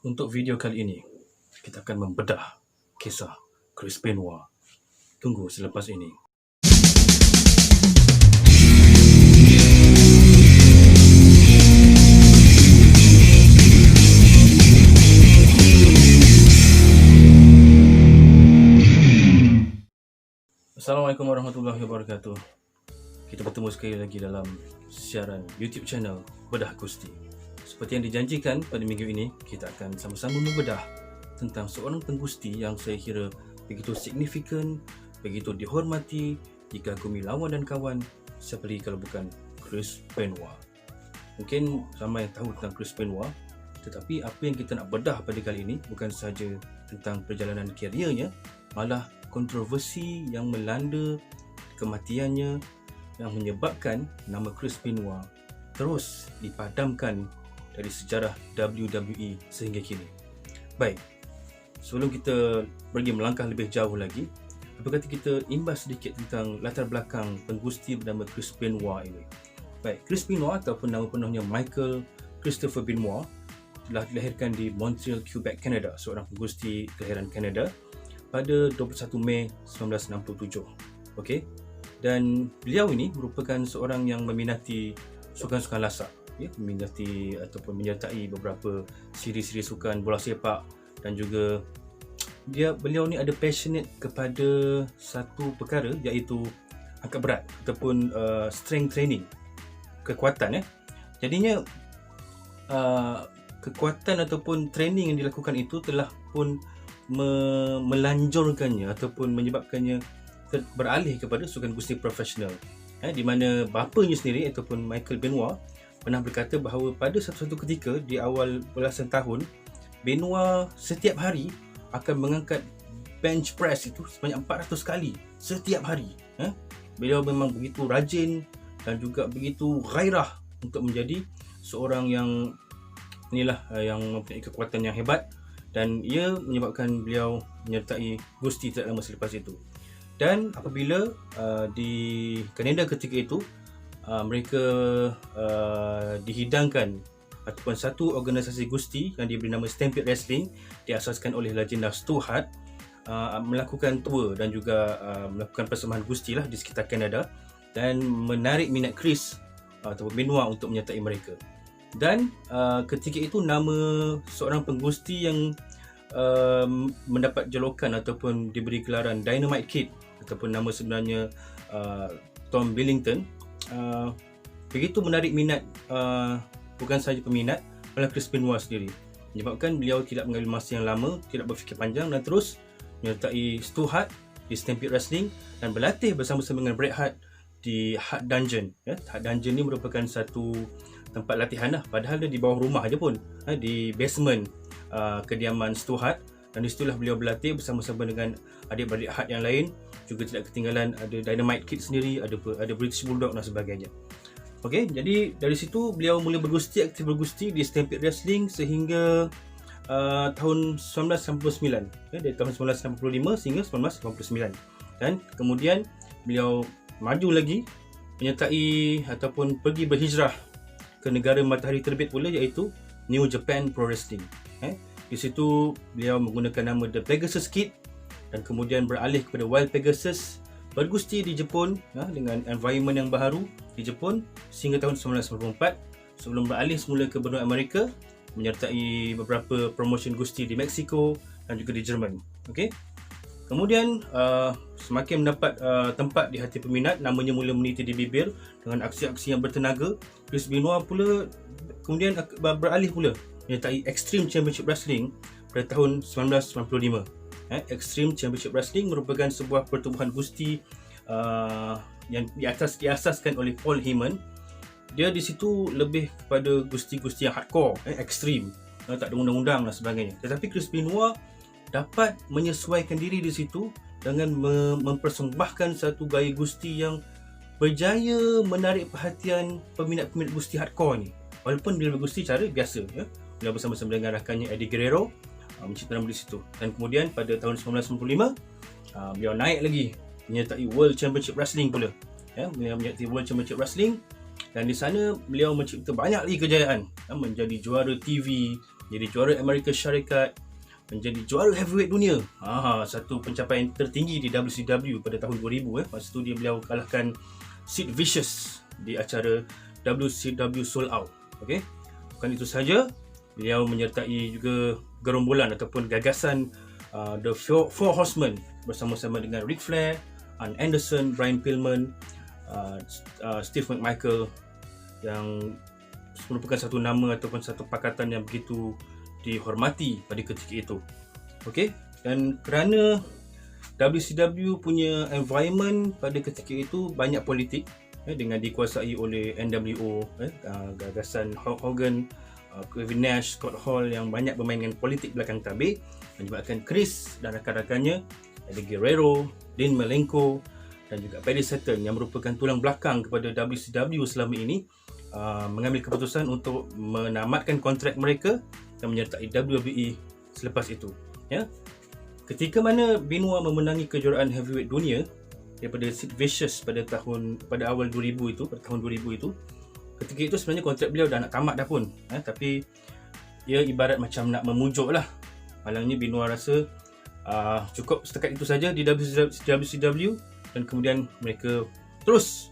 Untuk video kali ini, kita akan membedah kisah Chris Benoit. Tunggu selepas ini. Assalamualaikum warahmatullahi wabarakatuh. Kita bertemu sekali lagi dalam siaran YouTube channel Bedah Gusti. Seperti yang dijanjikan pada minggu ini, kita akan sama-sama membedah tentang seorang penggusti yang saya kira begitu signifikan, begitu dihormati, dikagumi lawan dan kawan. Siapa lagi kalau bukan Chris Benoit. Mungkin ramai yang tahu tentang Chris Benoit, tetapi apa yang kita nak bedah pada kali ini bukan sahaja tentang perjalanan kerjanya, malah kontroversi yang melanda kematiannya yang menyebabkan nama Chris Benoit terus dipadamkan dari sejarah WWE sehingga kini. Baik, sebelum kita pergi melangkah lebih jauh lagi, apa kata kita imbas sedikit tentang latar belakang penggusti bernama Chris Benoit ini. Baik, Chris Benoit ataupun nama penuhnya Michael Christopher Benoit telah dilahirkan di Montreal, Quebec, Canada, seorang penggusti kelahiran Kanada pada 21 Mei 1967. Okey. Dan beliau ini merupakan seorang yang meminati sukan-sukan lasak, ya, meminati ataupun menyertai beberapa siri-siri sukan bola sepak, dan juga beliau ni ada passionate kepada satu perkara, iaitu angkat berat ataupun strength training, kekuatan, ya. Jadinya kekuatan ataupun training yang dilakukan itu telah pun melanjurkannya ataupun menyebabkannya beralih kepada sukan gusti profesional, di mana bapanya sendiri ataupun Michael Benoit pernah berkata bahawa pada satu ketika di awal belasan tahun, Benoit setiap hari akan mengangkat bench press itu sebanyak 400 kali setiap hari. Beliau memang begitu rajin dan juga begitu gairah untuk menjadi seorang yang yang mempunyai kekuatan yang hebat, dan ia menyebabkan beliau menyertai gusti tidak lama selepas itu. Dan apabila di Kanada ketika itu mereka dihidangkan ataupun satu organisasi gusti yang diberi nama Stampede Wrestling, diasaskan oleh legenda Stu Hart, melakukan tour dan juga melakukan persembahan gusti lah di sekitar Kanada, dan menarik minat Chris ataupun Benoit untuk menyertai mereka. Dan ketika itu nama seorang penggusti yang mendapat julukan ataupun diberi gelaran Dynamite Kid ataupun nama sebenarnya Tom Billington, begitu menarik minat bukan sahaja peminat, malah Chris Benoit sendiri, menyebabkan beliau tidak mengambil masa yang lama, tidak berfikir panjang, dan terus menyertai Stu Hart di Stampede Wrestling dan berlatih bersama-sama dengan Bret Hart di Hart Dungeon. Hart Dungeon ni merupakan satu tempat latihan lah, padahal dia di bawah rumah aja pun, di basement kediaman Stu Hart, dan di situlah beliau berlatih bersama-sama dengan adik-beradik Hart yang lain. Juga tidak ketinggalan ada Dynamite Kid sendiri, ada British Bulldog dan sebagainya. Okey, jadi dari situ beliau mula aktif bergusti di Stampede Wrestling sehingga tahun 1999, dari tahun 1965 sehingga 1989. Dan kemudian beliau maju lagi menyertai ataupun pergi berhijrah ke negara matahari terbit pula, iaitu New Japan Pro Wrestling. Di situ beliau menggunakan nama The Pegasus Kid dan kemudian beralih kepada Wild Pegasus, bergusti di Jepun dengan environment yang baru di Jepun sehingga tahun 1994, sebelum beralih semula ke benua Amerika menyertai beberapa promotion gusti di Mexico dan juga di Jerman. Okey. Kemudian semakin mendapat tempat di hati peminat, namanya mula meniti di bibir dengan aksi-aksi yang bertenaga. Chris Benoit pula kemudian beralih pula menyertai Extreme Championship Wrestling pada tahun 1995. Extreme Championship Wrestling merupakan sebuah pertubuhan gusti yang diasaskan oleh Paul Heyman. Dia di situ lebih kepada gusti-gusti yang hardcore, extreme, tak ada undang-undang dan sebagainya. Tetapi Chris Benoit dapat menyesuaikan diri di situ dengan mempersembahkan satu gaya gusti yang berjaya menarik perhatian peminat-peminat gusti hardcore ni. Walaupun dia bergusti cara biasa, beliau bersama-sama dengan rakannya Eddie Guerrero mencipta nama di situ. Dan kemudian pada tahun 1995 beliau naik lagi menyertai World Championship Wrestling pula. Beliau menyertai World Championship Wrestling, dan di sana beliau mencipta banyak lagi kejayaan, menjadi juara TV, jadi juara Amerika Syarikat, menjadi juara heavyweight dunia. Satu pencapaian tertinggi di WCW pada tahun 2000. Masa tu beliau kalahkan Sid Vicious di acara WCW Sold Out. Okey. Bukan itu saja, beliau menyertai juga gerombolan ataupun gagasan The Four Horsemen bersama-sama dengan Ric Flair, Arn Anderson, Brian Pillman, Steve McMichael, yang merupakan satu nama ataupun satu pakatan yang begitu dihormati pada ketika itu. Okey, dan kerana WCW punya environment pada ketika itu banyak politik, dengan dikuasai oleh NWO, gagasan Hulk Hogan, Kevin Nash, Scott Hall yang banyak bermain dengan politik belakang tabir, menyebabkan Chris dan rakan-rakannya, Eddie Guerrero, Dean Malenko dan juga Perry Saturn yang merupakan tulang belakang kepada WCW selama ini, mengambil keputusan untuk menamatkan kontrak mereka dan menyertai WWE selepas itu. Ketika mana Benoit memenangi kejuaraan heavyweight dunia daripada Sid Vicious pada awal 2000 itu, pada tahun 2000 itu, ketika itu sebenarnya kontrak beliau dah nak tamat dah pun, tapi ia ibarat macam nak memujuk lah. Malangnya Benoit rasa cukup setakat itu saja di WCW, dan kemudian mereka terus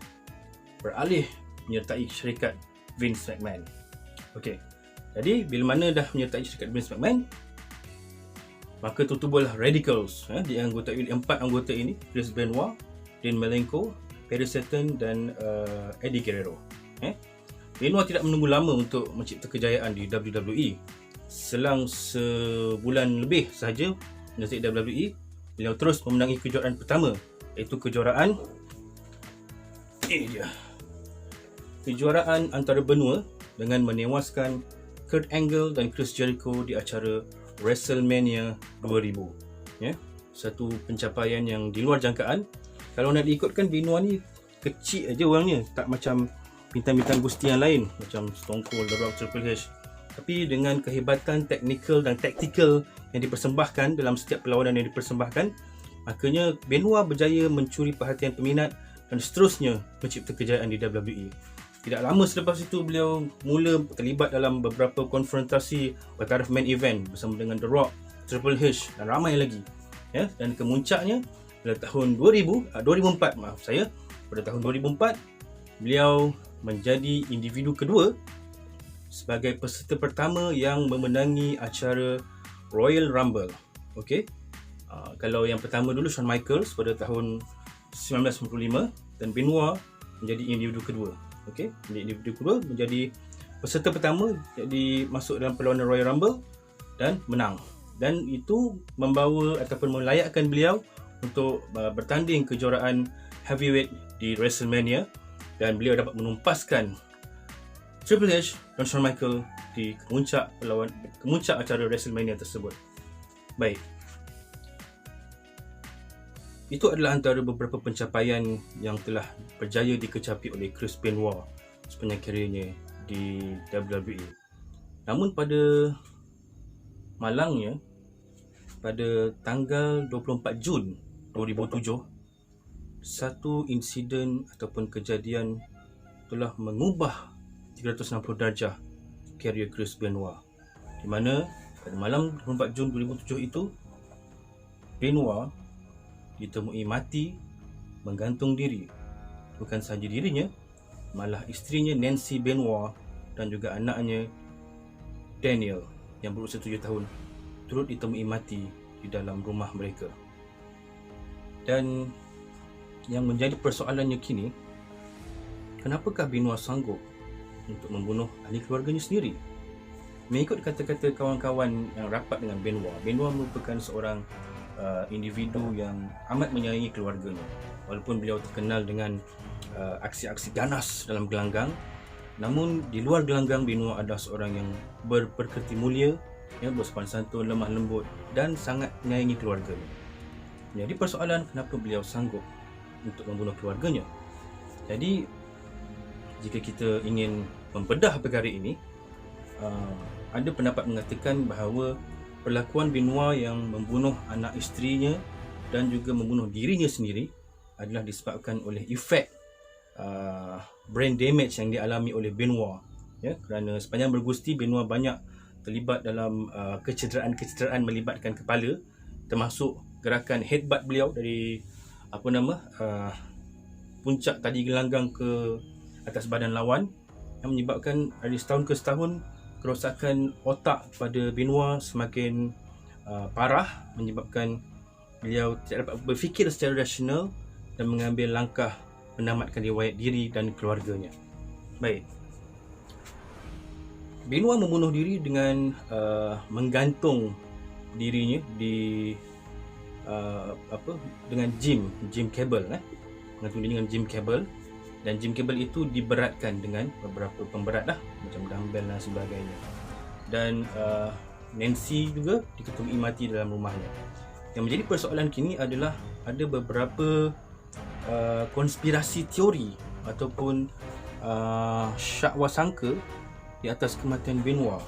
beralih menyertai syarikat Vince McMahon. Okey. Jadi bila mana dah menyertai syarikat Vince McMahon, maka tubuhlah Radicals, dianggotai oleh 4 anggota ini: Chris Benoit, Dean Malenko, Perry Saturn dan Eddie Guerrero. Benoit tidak menunggu lama untuk mencipta kejayaan di WWE. Selang sebulan lebih sahaja menyertai WWE, beliau terus memenangi kejuaraan pertama, iaitu kejuaraan antara benua dengan menewaskan Kurt Angle dan Chris Jericho di acara WrestleMania 2000. Satu pencapaian yang di luar jangkaan. Kalau nak diikutkan, Benoit ni kecil aja orangnya, tak macam bintang-bintang gusti yang lain macam Stone Cold, The Rock, Triple H. Tapi dengan kehebatan teknikal dan taktikal yang dipersembahkan dalam setiap perlawanan yang dipersembahkan, makanya Benoit berjaya mencuri perhatian peminat dan seterusnya mencipta kejayaan di WWE. Tidak lama selepas itu, beliau mula terlibat dalam beberapa konfrontasi bertaraf main event bersama dengan The Rock, Triple H dan ramai lagi. Dan kemuncaknya pada tahun 2004, pada tahun 2004, beliau menjadi individu kedua sebagai peserta pertama yang memenangi acara Royal Rumble. Okey. Kalau yang pertama dulu Shawn Michaels pada tahun 1995, dan Benoit menjadi individu kedua. Okey, individu kedua menjadi peserta pertama, jadi masuk dalam perlawanan Royal Rumble dan menang. Dan itu membawa ataupun melayakkan beliau untuk bertanding kejuaraan heavyweight di WrestleMania, dan beliau dapat menumpaskan Triple H dan Shawn Michaels di kemuncak acara WrestleMania tersebut. Baik. Itu adalah antara beberapa pencapaian yang telah berjaya dikecapi oleh Chris Benoit sepanjang karirnya di WWE. Namun pada malangnya, pada tanggal 24 Jun 2007, satu insiden ataupun kejadian telah mengubah 360 darjah karier Chris Benoit, di mana pada malam 24 Jun 2007 itu, Benoit ditemui mati menggantung diri. Bukan sahaja dirinya, malah isterinya Nancy Benoit dan juga anaknya Daniel yang berusia 7 tahun turut ditemui mati di dalam rumah mereka. Dan yang menjadi persoalannya kini, kenapakah Benoit sanggup untuk membunuh ahli keluarganya sendiri? Mengikut kata-kata kawan-kawan yang rapat dengan Benoit, Benoit merupakan seorang individu yang amat menyayangi keluarganya. Walaupun beliau terkenal dengan aksi-aksi ganas dalam gelanggang, namun di luar gelanggang, Benoit adalah seorang yang berpekerti mulia, bersopan santun, lemah lembut dan sangat menyayangi keluarganya. Jadi persoalan, kenapa beliau sanggup untuk membunuh keluarganya? Jadi jika kita ingin membedah perkara ini, ada pendapat mengatakan bahawa perlakuan Benoit yang membunuh anak isterinya dan juga membunuh dirinya sendiri adalah disebabkan oleh efek brain damage yang dialami oleh Benoit. Kerana sepanjang bergusti, Benoit banyak terlibat dalam kecederaan melibatkan kepala, termasuk gerakan headbutt beliau dari puncak tali gelanggang ke atas badan lawan, yang menyebabkan dari setahun ke setahun kerosakan otak pada Benoit semakin parah, menyebabkan beliau tidak dapat berfikir secara rasional dan mengambil langkah menamatkan riwayat diri dan keluarganya. Baik, Benoit membunuh diri dengan menggantung dirinya di dengan gym cable, menggantung diri dengan gym cable, dan gym cable itu diberatkan dengan beberapa pemberat macam dumbbell dan sebagainya. Dan Nancy juga diketumui mati dalam rumahnya. Yang menjadi persoalan kini adalah ada beberapa konspirasi teori ataupun syakwa sangka di atas kematian Benoit.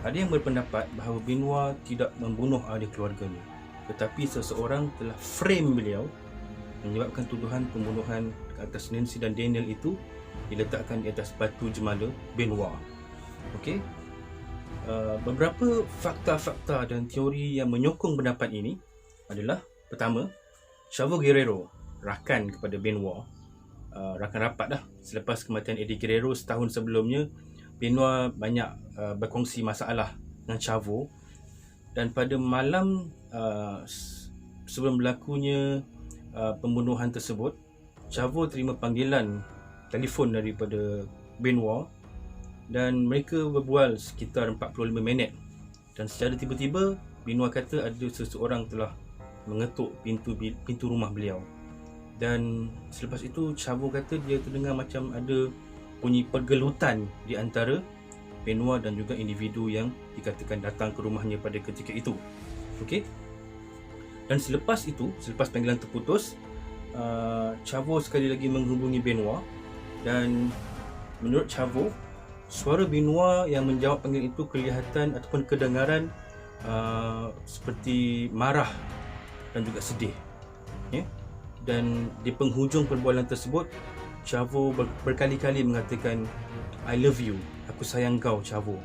Ada yang berpendapat bahawa Benoit tidak membunuh ahli keluarganya, tetapi seseorang telah frame beliau, menyebabkan tuduhan pembunuhan ke atas Nancy dan Daniel itu diletakkan di atas batu jemala Benoit. Okey. Beberapa fakta-fakta dan teori yang menyokong pendapat ini adalah, pertama, Chavo Guerrero, rakan kepada Benoit, rakan rapat selepas kematian Eddie Guerrero setahun sebelumnya, Benoit banyak berkongsi masalah dengan Chavo, dan pada malam sebelum berlakunya pembunuhan tersebut, Chavo terima panggilan telefon daripada Benoit dan mereka berbual sekitar 45 minit, dan secara tiba-tiba Benoit kata ada seseorang telah mengetuk pintu rumah beliau. Dan selepas itu Chavo kata dia terdengar macam ada bunyi pergelutan di antara Benoit dan juga individu yang dikatakan datang ke rumahnya pada ketika itu. Okey. Dan selepas panggilan terputus, Chavo sekali lagi menghubungi Benoit, dan menurut Chavo, suara Benoit yang menjawab panggilan itu kelihatan ataupun kedengaran seperti marah dan juga sedih. Dan di penghujung perbualan tersebut, Chavo berkali-kali mengatakan, "I love you, aku sayang kau Chavo,"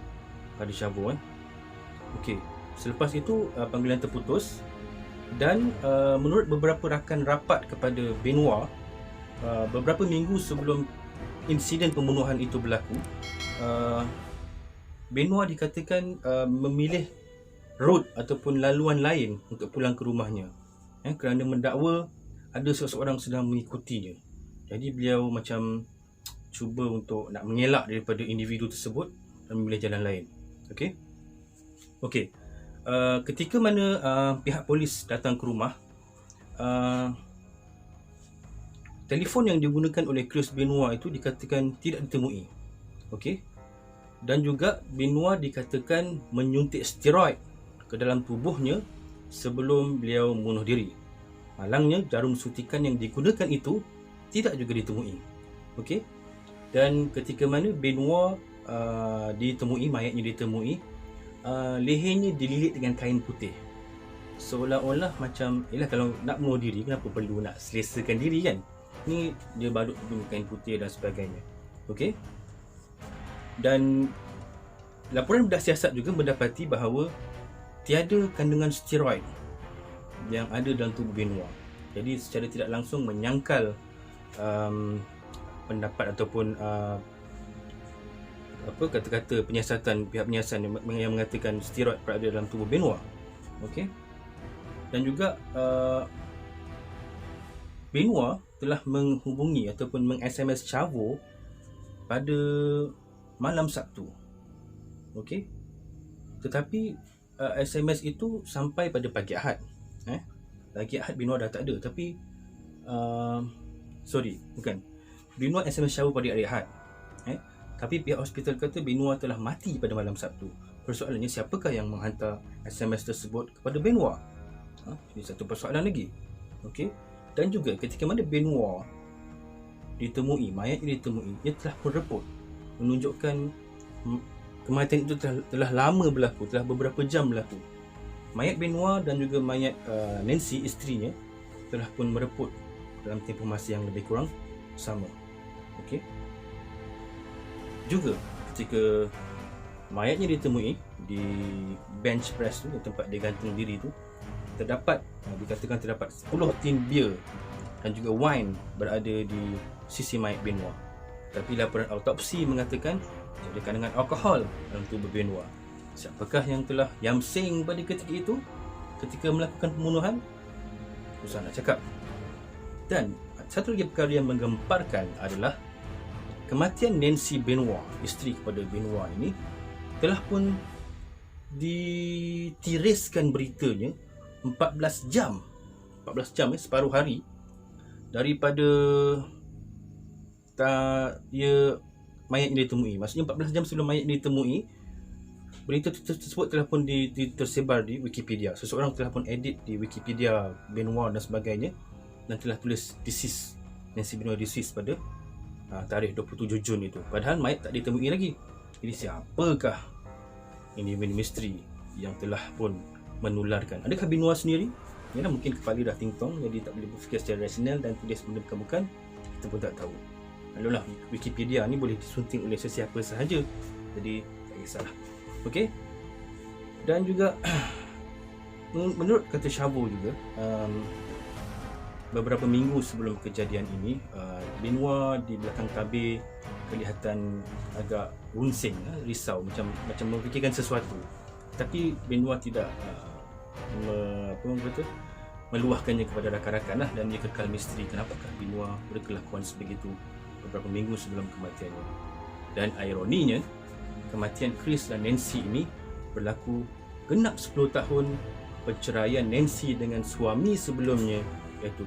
pada Chavo. Okey. Selepas itu panggilan terputus, dan menurut beberapa rakan rapat kepada Benoit, beberapa minggu sebelum insiden pembunuhan itu berlaku, Benoit dikatakan memilih road ataupun laluan lain untuk pulang ke rumahnya, kerana mendakwa ada seseorang sedang mengikutinya. Jadi beliau macam cuba untuk nak mengelak daripada individu tersebut dan memilih jalan lain. Okey. Ketika mana pihak polis datang ke rumah, telefon yang digunakan oleh Chris Benoit itu dikatakan tidak ditemui. Okey. Dan juga Benoit dikatakan menyuntik steroid ke dalam tubuhnya sebelum beliau membunuh diri. Malangnya jarum suntikan yang digunakan itu tidak juga ditemui. Okey. Dan ketika mana Benoit mayatnya ditemui, lehernya dililit dengan kain putih. Seolah-olah macam, kalau nak bunuh diri, kenapa perlu nak selesakan diri kan? Ni dia balut dengan kain putih dan sebagainya. Okey. Dan laporan bedah siasat juga mendapati bahawa tiada kandungan steroid yang ada dalam tubuh Benoit. Jadi secara tidak langsung menyangkal pendapat ataupun kata-kata penyiasatan pihak penyiasat yang mengatakan steroid berada dalam tubuh Benoit. Okey. Dan juga Benoit telah menghubungi ataupun meng-SMS Chavo pada malam Sabtu. Okey. Tetapi SMS itu sampai pada pagi Ahad. Pagi Ahad Benoit dah tak ada, tapi Benoit SMS Chavo pada hari Ahad. Tapi pihak hospital kata Benoit telah mati pada malam Sabtu. Persoalannya, siapakah yang menghantar SMS tersebut kepada Benoit? Ini satu persoalan lagi. Okey. Dan juga ketika mana Benoit mayatnya ditemui, ia telah mereput, menunjukkan kematian itu telah lama berlaku, telah beberapa jam berlaku. Mayat Benoit dan juga mayat Nancy, isterinya, telah pun mereput dalam tempoh masa yang lebih kurang sama. Okey. Juga ketika mayatnya ditemui di bench press tu, tempat dia gantung diri tu, dikatakan terdapat 10 tin bir dan juga wine berada di sisi mayat Benoit. Tapi laporan autopsi mengatakan ada kandungan alkohol dalam tubuh Benoit. Siapakah yang telah yamseng pada ketika itu, ketika melakukan pembunuhan? Susah nak cakap. Dan satu lagi perkara yang menggemparkan adalah kematian Nancy Benoit, isteri kepada Benoit ini, telah pun ditiriskan beritanya 14 jam, separuh hari daripada mayatnya ditemui. Maksudnya 14 jam sebelum mayatnya ditemui, berita tersebut telah pun tersebar di Wikipedia. Seseorang telah pun edit di Wikipedia Benoit dan sebagainya, dan telah tulis deceased, Nancy Benoit deceased pada tarikh 27 Jun itu. Padahal mayat tak ditemui lagi. Jadi siapakah ini misteri yang telah pun menularkan? Adakah Benoit sendiri? Yalah, mungkin kepala dah tingtong, jadi tak boleh berfikir secara rasional dan tulis benda bukan-bukan. Kita pun tak tahu. Ayolah, Wikipedia ni boleh disunting oleh sesiapa sahaja, jadi tak kisahlah. Okey. Dan juga menurut kata Chavo juga, beberapa minggu sebelum kejadian ini, Benoit di belakang tabir kelihatan agak runsing, risau, macam memfikirkan sesuatu. Tapi Benoit tidak meluahkannya kepada rakan-rakan lah, dan dia kekal misteri kenapakah Benoit berkelakuan sebegitu beberapa minggu sebelum kematiannya. Dan ironinya, kematian Chris dan Nancy ini berlaku genap 10 tahun perceraian Nancy dengan suami sebelumnya, iaitu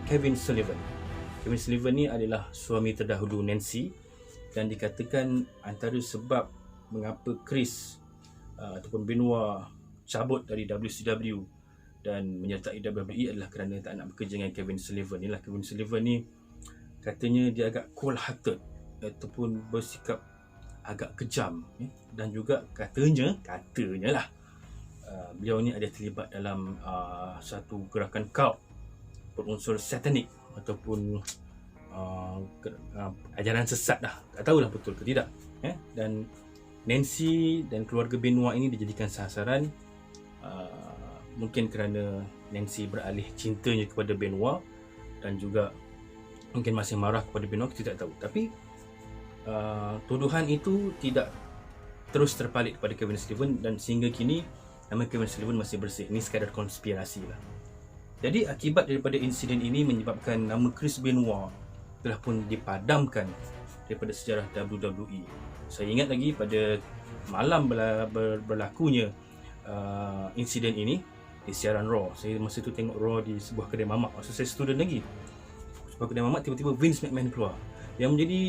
Kevin Sullivan. Kevin Sullivan ni adalah suami terdahulu Nancy, dan dikatakan antara sebab mengapa Chris ataupun Benoit cabut dari WCW dan menyertai WWE adalah kerana tak nak bekerja dengan Kevin Sullivan. Inilah Kevin Sullivan ni, katanya dia agak cold hearted ataupun bersikap agak kejam, dan juga katanya lah, beliau ni ada terlibat dalam satu gerakan cult berunsur satanik ataupun ajaran sesat lah. Tak tahulah betul ke tidak. Dan Nancy dan keluarga Benoit ini dijadikan sasaran, mungkin kerana Nancy beralih cintanya kepada Benoit, dan juga mungkin masih marah kepada Benoit, kita tak tahu. Tapi tuduhan itu tidak terus terpalit kepada Kevin Sullivan, dan sehingga kini nama Kevin Sullivan masih bersih. Ini sekadar konspirasi lah. Jadi akibat daripada insiden ini menyebabkan nama Chris Benoit telah pun dipadamkan daripada sejarah WWE. Saya ingat lagi pada malam berlakunya insiden ini di siaran Raw. Saya masa tu tengok Raw di sebuah kedai mamak masa saya student lagi. Sebuah kedai mamak, tiba-tiba Vince McMahon keluar. Yang menjadi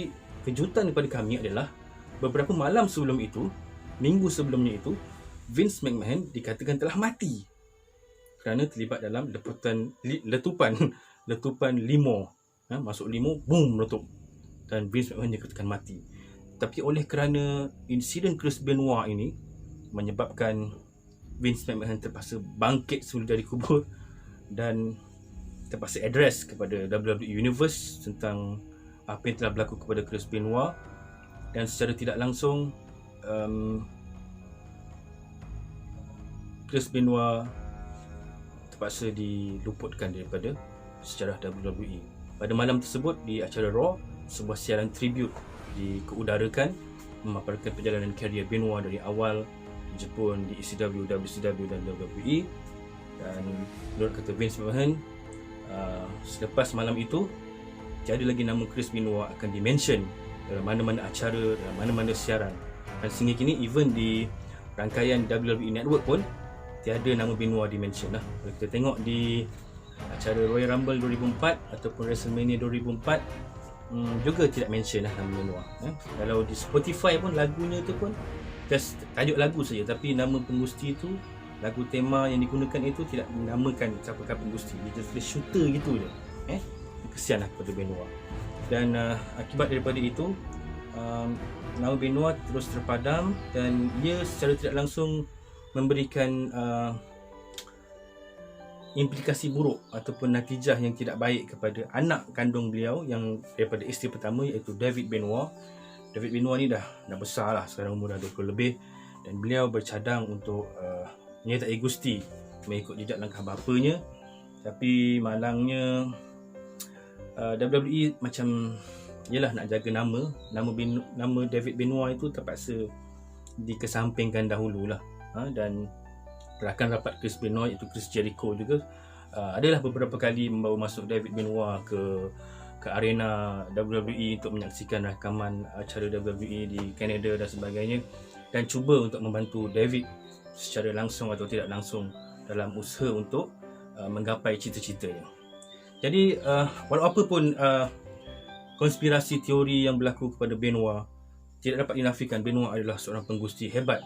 kejutan kepada kami adalah beberapa malam sebelum itu, minggu sebelumnya itu, Vince McMahon dikatakan telah mati kerana terlibat dalam letupan limo. Masuk limo, boom, meletup, dan Vince McMahon dikatakan mati. Tapi oleh kerana insiden Chris Benoit ini menyebabkan Vince McMahon terpaksa bangkit semula dari kubur dan terpaksa address kepada WWE Universe tentang apa yang telah berlaku kepada Chris Benoit, dan secara tidak langsung Chris Benoit terpaksa diluputkan daripada sejarah WWE. Pada malam tersebut di acara Raw, sebuah siaran tribute dikeudarakan memaparkan perjalanan karier Benoit dari awal Jepun di ECW, WCW dan WWE. Dan menurut kata Vince McMahon, selepas malam itu tiada lagi nama Chris Benoit akan dimention dalam mana-mana acara, dalam mana-mana siaran. Dan sehingga kini even di rangkaian WWE Network pun tiada nama Benoit dimention lah. Kalau kita tengok di acara Royal Rumble 2004 ataupun WrestleMania 2004, juga tidak mention lah nama Benoit. Kalau di Spotify pun lagunya tu pun just tajuk lagu saja, tapi nama pengusti tu, lagu tema yang digunakan itu tidak menamakan siapakah pengusti. Dia just tulis shooter gitu je. Kesian lah kepada Benoit. Dan akibat daripada itu, nama Benoit terus terpadam, dan ia secara tidak langsung memberikan implikasi buruk ataupun natijah yang tidak baik kepada anak kandung beliau yang daripada isteri pertama, iaitu David Benoit, David Benoit ni dah besar lah, sekarang umur dah 20 lebih, dan beliau bercadang untuk menyertai Gusti mengikut jejak langkah bapanya. Tapi malangnya WWE macam yelah nak jaga nama David Benoit itu terpaksa dikesampingkan dahululah. Dan rakan rapat Chris Benoit, itu Chris Jericho juga, adalah beberapa kali membawa masuk David Benoit ke arena WWE untuk menyaksikan rakaman acara WWE di Canada dan sebagainya, dan cuba untuk membantu David secara langsung atau tidak langsung dalam usaha untuk menggapai cita-citanya. Jadi walau apa pun konspirasi teori yang berlaku kepada Benoit, tidak dapat dinafikan Benoit adalah seorang penggusti hebat,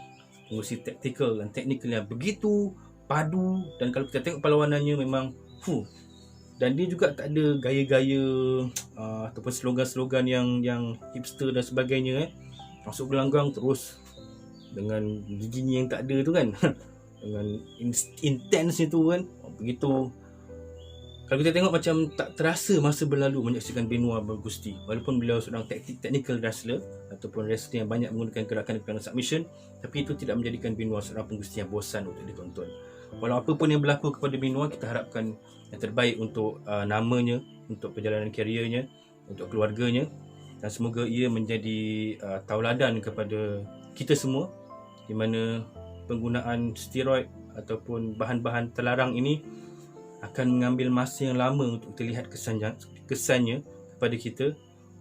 penggusti taktikal dan teknikal yang begitu padu. Dan kalau kita tengok perlawanannya memang dan dia juga tak ada gaya-gaya ataupun slogan-slogan yang hipster dan sebagainya. Masuk gelanggang terus dengan giginya yang tak ada tu kan dengan intense itu kan, begitu. Kalau kita tengok macam tak terasa masa berlalu menyaksikan Benoit bergusti, walaupun beliau seorang technical wrestler ataupun wrestler yang banyak menggunakan gerakan submission, tapi itu tidak menjadikan Benoit seorang penggusti yang bosan untuk ditonton. Walau apa pun yang berlaku kepada Benoit, kita harapkan yang terbaik untuk namanya, untuk perjalanan kariernya, untuk keluarganya, dan semoga ia menjadi tauladan kepada kita semua, di mana penggunaan steroid ataupun bahan-bahan terlarang ini akan mengambil masa yang lama untuk terlihat kesannya kepada kita,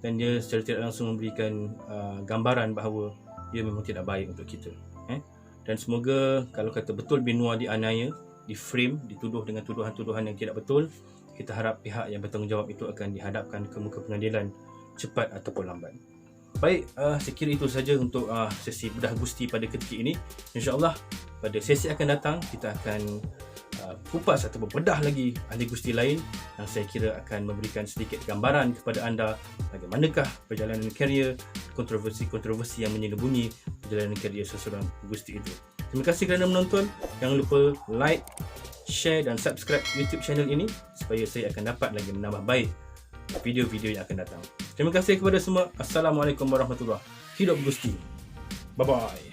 dan dia secara tidak langsung memberikan gambaran bahawa ia memang tidak baik untuk kita. Dan semoga kalau kata betul Benoit dianiaya, diframe, dituduh dengan tuduhan-tuduhan yang tidak betul, kita harap pihak yang bertanggungjawab itu akan dihadapkan ke muka pengadilan cepat ataupun lambat. Baik, saya kira itu saja untuk sesi bedah gusti pada ketika ini. InsyaAllah pada sesi akan datang kita akan kupas atau bedah lagi ahli gusti lain yang saya kira akan memberikan sedikit gambaran kepada anda bagaimanakah perjalanan karier, kontroversi-kontroversi yang menyelubungi perjalanan karier seseorang gusti itu. Terima kasih kerana menonton. Jangan lupa like, share dan subscribe YouTube channel ini supaya saya akan dapat lagi menambah baik video-video yang akan datang. Terima kasih kepada semua. Assalamualaikum warahmatullahi wabarakatuh. Hidup Gusti. Bye-bye.